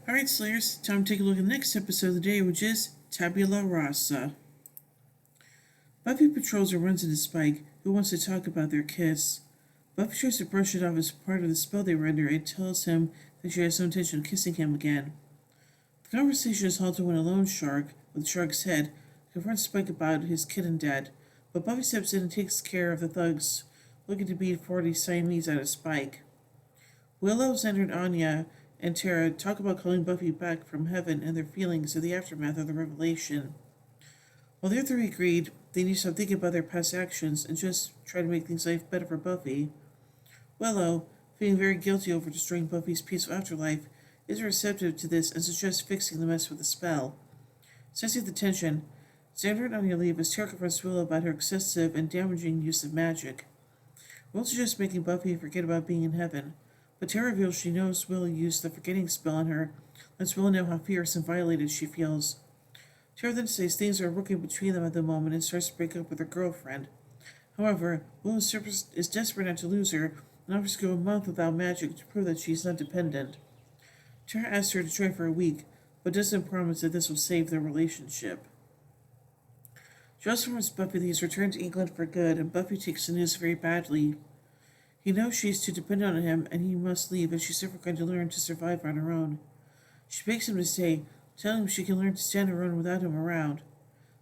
Alright, Slayers, time to take a look at the next episode of the day, which is Tabula Rasa. Buffy patrols and runs into Spike, who wants to talk about their kiss. Buffy tries to brush it off as part of the spell they render and tells him that she has no intention of kissing him again. The conversation is halted when a loan shark, with Shark's head, confronts Spike about his kitten dead, but Buffy steps in and takes care of the thugs, looking to beat 40 Siamese out of Spike. Willow, Xander, and Anya and Tara talk about calling Buffy back from heaven and their feelings of the aftermath of the revelation. While the other three agreed they need to stop thinking about their past actions and just try to make things life better for Buffy, Willow, feeling very guilty over destroying Buffy's peaceful afterlife, is receptive to this and suggests fixing the mess with a spell. Sensing the tension, Xander and Anya leave as Tara confronts Willow about her excessive and damaging use of magic. Willow suggests making Buffy forget about being in heaven, but Tara reveals she knows Willow used the forgetting spell on her, lets Willow know how fierce and violated she feels. Tara then says things are working between them at the moment and starts to break up with her girlfriend. However, Willow is desperate not to lose her and offers to go a month without magic to prove that she's not dependent. Tara asks her to try for a week, but doesn't promise that this will save their relationship. Giles informs Buffy that he's returned to England for good, and Buffy takes the news very badly. He knows she's too dependent on him, and he must leave as she's never going to learn to survive on her own. She begs him to stay, telling him she can learn to stand her own without him around.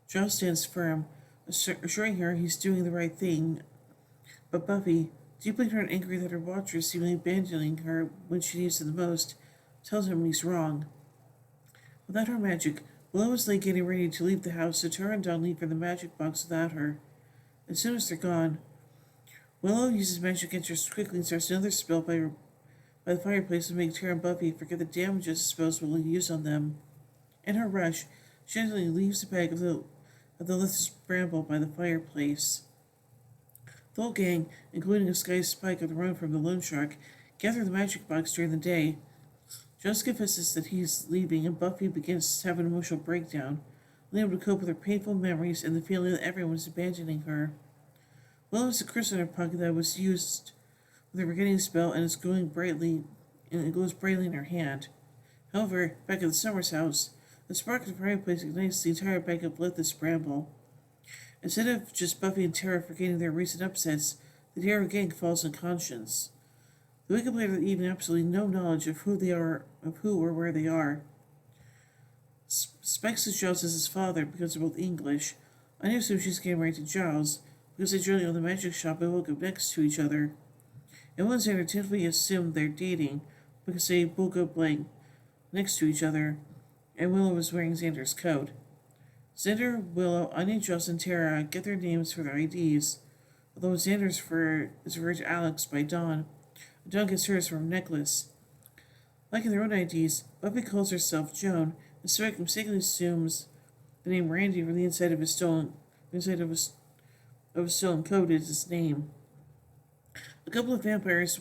Giles stands firm, assuring her he's doing the right thing, but Buffy, deeply hurt and angry that her watchers seemingly abandoning her when she needs them the most, tells him he's wrong. Without her magic, Willow is late getting ready to leave the house, so Tara and Dawn leave for the magic box without her. As soon as they're gone, Willow uses magic against her quickly and starts another spell by the fireplace to make Tara and Buffy forget the damages the spells will use on them. In her rush, she gently leaves the bag of the littlest bramble by the fireplace. The whole gang, including a Sky Spike on the run from the loan shark, gather the magic box during the day. Giles confesses that he's leaving, and Buffy begins to have an emotional breakdown, unable to cope with her painful memories and the feeling that everyone is abandoning her. Willow has a crystal in her pocket that was used with her forgetting spell, and it glows brightly in her hand. However, back at the Summers house, the spark of the fireplace ignites the entire bag of bloodless bramble. Instead of just Buffy and Tara forgetting their recent upsets, the entire gang falls unconscious. The Wicked Blade have even absolutely no knowledge of who or where they are. Spike says Giles is his father because they're both English. I assume she's getting married to Giles because they jointly own the magic shop and woke up next to each other. And one Xander tentatively assumed they're dating because they woke up next to each other, and Willow was wearing Xander's coat. Xander, Willow, Anya, Giles, and Tara get their names for their IDs, although Xander's is referred to Alex by Dawn. Dawn gets hers from Necklace. Like in their own IDs, Buffy calls herself Joan, and Spike mistakenly assumes the name Randy from the inside of his stolen coat is his name. A couple of vampires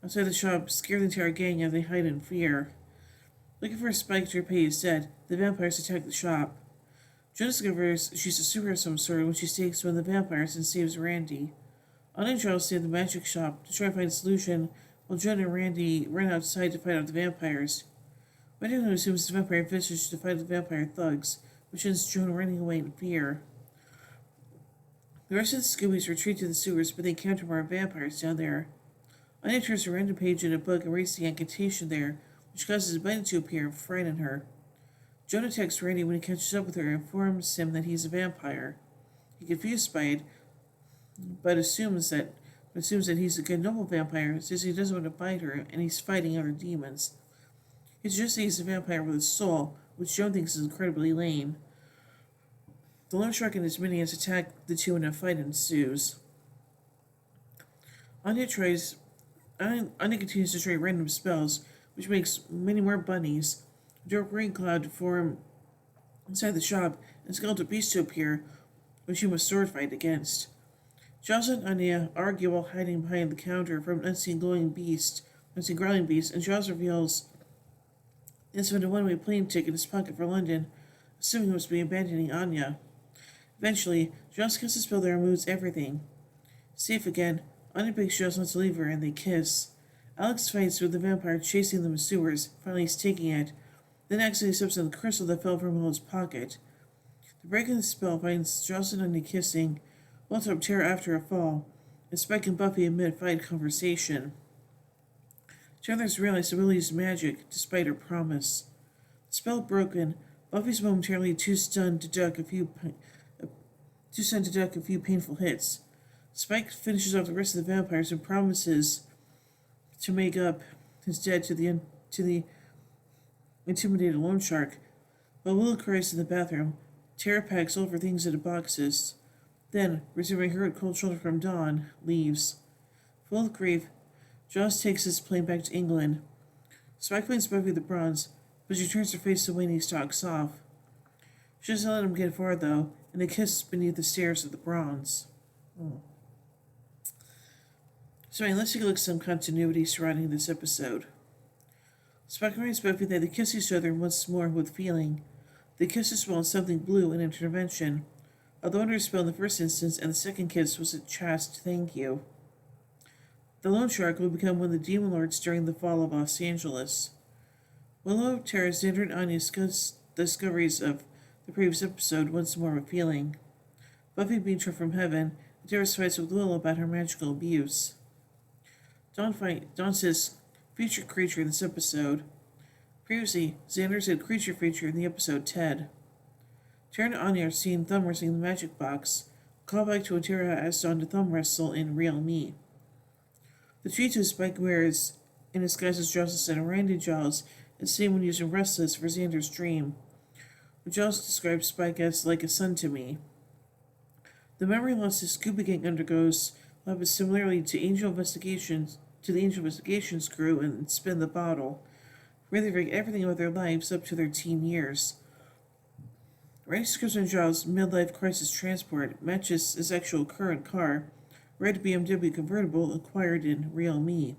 outside the shop scare the entire gang as they hide in fear. Looking for a Spike to repay his debt, the vampires attack the shop. Joan discovers she's a superhero of some sort when she stakes one of the vampires and saves Randy. Anya and Giles stay at the magic shop to try to find a solution, while Joan and Randy run outside to fight off the vampires. Randy assumes the vampire visitors to fight the vampire thugs, which ends Joan running away in fear. The rest of the Scoobies retreat to the sewers, but they encounter more vampires down there. Anya turns a random page in a book and reads the incantation there, which causes a bunny to appear and frighten her. Joan attacks Randy when he catches up with her and informs him that he's a vampire. He's confused by it, but assumes that he's a good noble vampire, says he doesn't want to bite her, and he's fighting other demons. He suggests he's a vampire with a soul, which Joan thinks is incredibly lame. The loan shark and his minions attack the two and a fight ensues. Anya continues to try random spells, which makes many more bunnies. A dark rain cloud to form inside the shop, and skeletal beasts to appear, which she must sword fight against. Giles and Anya argue while hiding behind the counter from an unseen growling beast, and Giles reveals he found a one-way plane ticket in his pocket for London, assuming he must be abandoning Anya. Eventually, Giles casts a spell that removes everything. Safe again, Anya begs Giles not to leave her, and they kiss. Alex fights with the vampire chasing them in sewers, finally taking it, then accidentally steps on the crystal that fell from Willow's pocket. The break in the spell finds Jocelyn and Anya kissing, Walter Tara after a fall, and Spike and Buffy in mid-fight conversation. Chandler's realized that Willow used magic, despite her promise. The spell broken, Buffy's momentarily too stunned to duck a few painful hits. Spike finishes off the rest of the vampires and promises to make up his debt to the intimidated loan shark. While Willow cries in the bathroom, Tara packs all of her things into boxes. Then, receiving her cold shoulder from Dawn, leaves. Full of grief, Joss takes his plane back to England. Spike finds Buffy the bronze, but she turns her face away and he stalks off. She doesn't let him get far, though, and they kiss beneath the stairs of the bronze. So let's take a look at some continuity surrounding this episode. Spike reminds Buffy that they kiss each other once more with feeling. The kiss is spelled something blue in intervention, although under spell in the first instance, and the second kiss was a chaste thank you. The loan shark will become one of the demon lords during the fall of Los Angeles. Willow, Tara, Xander, and Anya discuss discoveries of the previous episode once more with feeling. Buffy beats her from heaven, and Tara fights with Willow about her magical abuse. Dawn says featured creature in this episode. Previously, Xander said creature feature in the episode Ted. Tara and Anya are seeing thumb wrestling in the magic box. Call back to when Tara asked Dawn to thumb wrestle in Real Me. The tutu Spike wears in disguise as Jaws and Randy Jaws is seen when using Restless for Xander's dream. Jaws describes Spike as like a son to me. The memory loss the Scooby Gang undergoes will have a similarity to the Angel Investigations crew and Spin the Bottle, reliving everything about their lives up to their teen years. Randy describes on Jaws' midlife crisis transport matches his actual current car, red BMW convertible acquired in Real Me.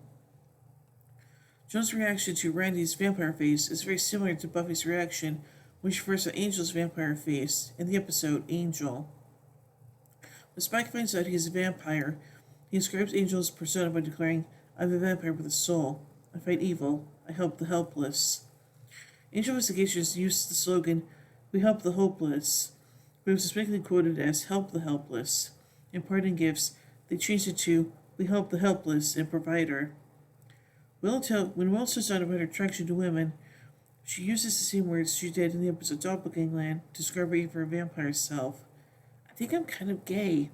Joan's reaction to Randy's vampire face is very similar to Buffy's reaction when she first saw Angel's vampire face in the episode Angel. When Spike finds out he's a vampire, he describes Angel's persona by declaring, "I'm a vampire with a soul. I fight evil. I help the helpless." Angel Investigations used the slogan, "We help the hopeless," but it was specifically quoted as "help the helpless." In parting gifts, they changed it to "We help the helpless and provider." When Will tells Dawn about her attraction to women, she uses the same words she did in the episode Doppelgangland to describe her vampire self. "I think I'm kind of gay."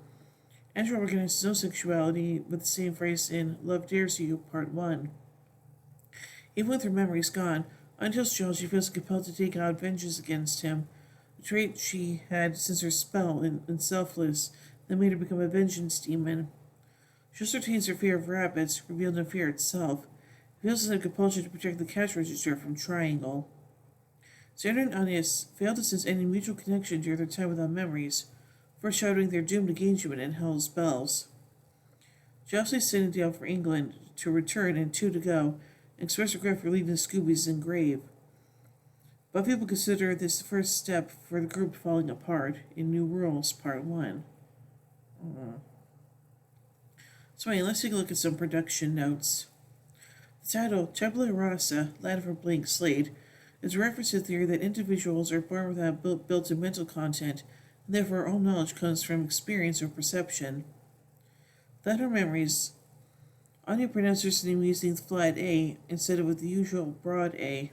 Andrew organizes his own sexuality with the same phrase in Love Dares You, Part 1. Even with her memories gone, until she feels compelled to take out vengeance against him, a trait she had since her spell and selfless that made her become a vengeance demon. She also retains her fear of rabbits, revealed in fear itself. It feels like a compulsion to protect the cash register from Triangle. Xander and Anya fail to sense any mutual connection during their time without memories, foreshadowing their doomed engagement in Hell's Bells. Jocelyn is sending down for England to return and 2 to go, and express regret for leaving the Scoobies in grave. Buffy will consider this the first step for the group falling apart in New Rules, Part 1. So let's take a look at some production notes. The title, Tabula Rasa, Latin for Blank Slate, is a reference to the theory that individuals are born without built-in mental content, and therefore all knowledge comes from experience or perception. Without her memories, Anya pronounces her name using the flat A instead of with the usual broad A.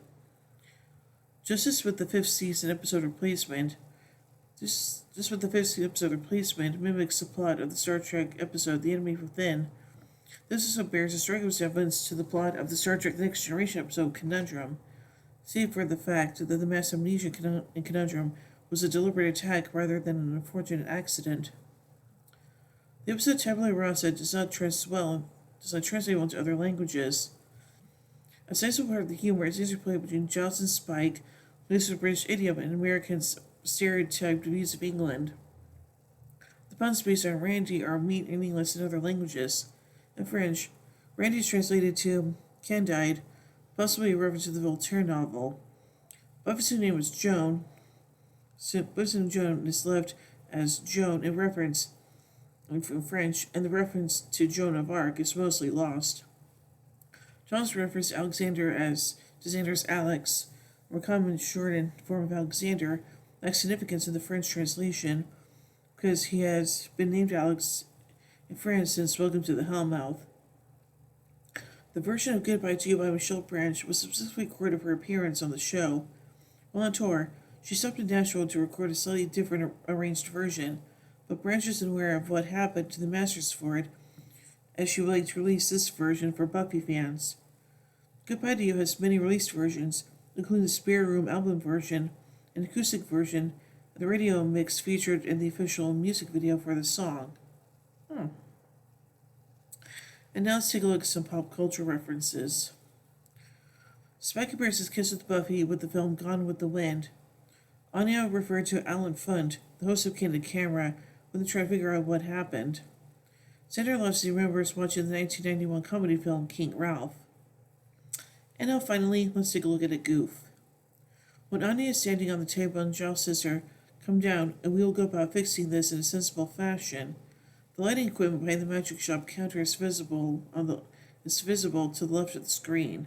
Just as with the fifth season episode replacement, mimics the plot of the Star Trek episode The Enemy Within. This also bears a striking resemblance to the plot of the Star Trek Next Generation episode Conundrum, save for the fact that the mass amnesia in Conundrum was a deliberate attack rather than an unfortunate accident. The episode Tabula Rasa does not translate well into other languages. A sizable part of the humor is interplay between Giles and Spike, mixed with British idiom and American stereotyped views of England. The puns based on Randy are meaningless in other languages. In French, Randy is translated to Candide, possibly a reference to the Voltaire novel. Buffy's name was Joan. Buffy's name Joan is left as Joan in reference in French, and the reference to Joan of Arc is mostly lost. John's refers to Alexander as Xander's Alex, or common shortened form of Alexander, lacks significance in the French translation because he has been named Alex in France since Welcome to the Hellmouth. The version of Goodbye to You by Michelle Branch was specifically recorded for her appearance on the show. While on tour, she stopped in Nashville to record a slightly different arranged version, but Branch isn't aware of what happened to the masters for it, as she would like to release this version for Buffy fans. Goodbye to You has many released versions, including the Spare Room album version, an acoustic version, and the radio mix featured in the official music video for the song. And now let's take a look at some pop culture references. Spike compares his kiss with Buffy with the film Gone with the Wind. Anya referred to Alan Funt, the host of Candid Camera, when they try to figure out what happened. Xander loves he remembers watching the 1991 comedy film King Ralph. And now finally, let's take a look at a goof. When Anya is standing on the table and Giles says to her, "Come down and we will go about fixing this in a sensible fashion," the lighting equipment behind the magic shop counter is visible to the left of the screen.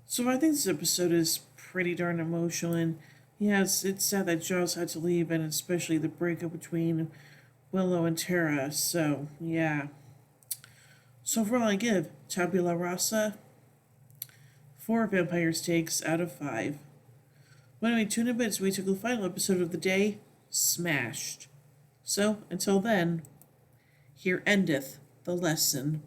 So I think this episode is pretty darn emotional, and yes, it's sad that Giles had to leave, and especially the breakup between Willow and Tara. So yeah. So overall, I give Tabula Rasa 4 vampire steaks out of 5. When we tune in bits, we took the final episode of the day, Smashed. So, until then, here endeth the lesson.